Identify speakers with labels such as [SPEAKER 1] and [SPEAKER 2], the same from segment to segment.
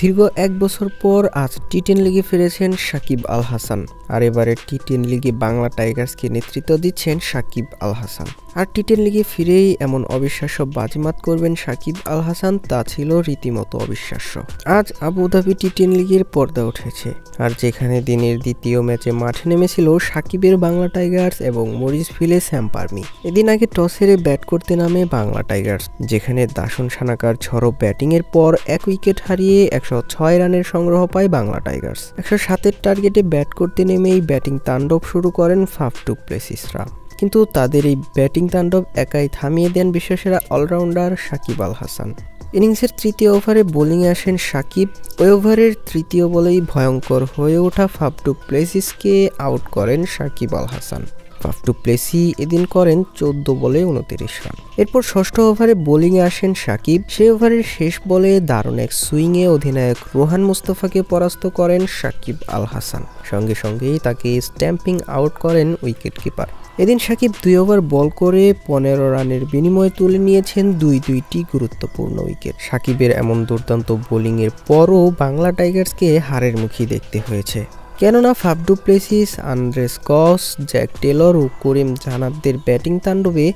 [SPEAKER 1] দীর্ঘ ১ বছর পর আজ টি-10 লিগে ফিরেছেন সাকিব আল হাসান। আর এবারে টি-10 লিগে বাংলা টাইগার্সকে নেতৃত্ব দিচ্ছেন সাকিব আল হাসান। আর টি-10 লিগে ফিরেই এমন অবিশ্বাস্য বাজিমাত করবেন সাকিব আল হাসান, তা ছিল রীতিমতো অবিশ্বাস্য। আজ আবুধাবি টি-10 লিগের পর্দা উঠেছে, আর যেখানে দিনের দ্বিতীয় ম্যাচে মাঠে নেমেছিল সাকিবের বাংলা টাইগার্স এবং মরিসভিলে স্যাম পারমি। এদিন আগে টস হেরে ব্যাট করতে নামে বাংলা টাইগার্স, যেখানে দাসুন সানাকার ঝড়ো ব্যাটিংয়ের পর 1 উইকেট হারিয়ে 106 রানের সংগ্রহ পায় বাংলা টাইগার্স। 107-এর টার্গেটে ব্যাট করতে নেমেই ব্যাটিং তাণ্ডব শুরু করেন ফাফ ডু প্লেসিসরা, কিন্তু তাদের এই ব্যাটিং তাণ্ডব একাই থামিয়ে দেন বিশ্বসেরা অলরাউন্ডার সাকিব আল হাসান। ইনিংসের তৃতীয় ওভারে বোলিংয়ে আসেন সাকিব। ওই ওভারের তৃতীয় বলেই ভয়ঙ্কর হয়ে ওঠা ফাফ ডু প্লেসিসকে আউট করেন Shakib Al Hasan. Faf du Plessis এদিন করেন 14 বলে 29 রান। এরপর ষষ্ঠ ওভারে বোলিংয়ে আসেন সাকিব। সেই ওভারের শেষ বলে দারুণ এক সুইংয়ে অধিনায়ক রোহান মুস্তাফাকে পরাস্ত করেন সাকিব আল হাসান। সঙ্গে সঙ্গেই তাকে স্ট্যাম্পিং আউট করেন উইকেট কিপার। এদিন সাকিব 2 ওভার বল করে 15 রানের বিনিময়ে তুলে নিয়েছেন দুইটি গুরুত্বপূর্ণ উইকেট। সাকিবের এমন দুর্দান্ত বোলিংয়ের পরও বাংলা টাইগার্সকে হারের মুখী দেখতে হয়েছে, কেননা ফাফ ডু প্লেসিস, আন্দ্রেস কস, জ্যাক টেলর ও করিম জান্নাতের ব্যাটিং তাণ্ডবে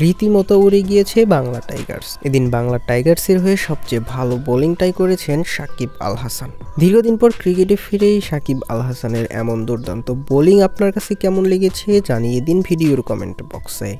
[SPEAKER 1] রীতিমতো উড়ে গিয়েছে বাংলা টাইগার্স। এদিন বাংলা টাইগার্সের হয়ে সবচেয়ে ভালো বোলিংটাই করেছেন সাকিব আল হাসান। দীর্ঘদিন পর ক্রিকেটে ফিরেই সাকিব আল হাসানের এমন দুর্দান্ত বোলিং আপনার কাছে কেমন লেগেছে জানিয়ে দিন ভিডিওর কমেন্ট বক্সে।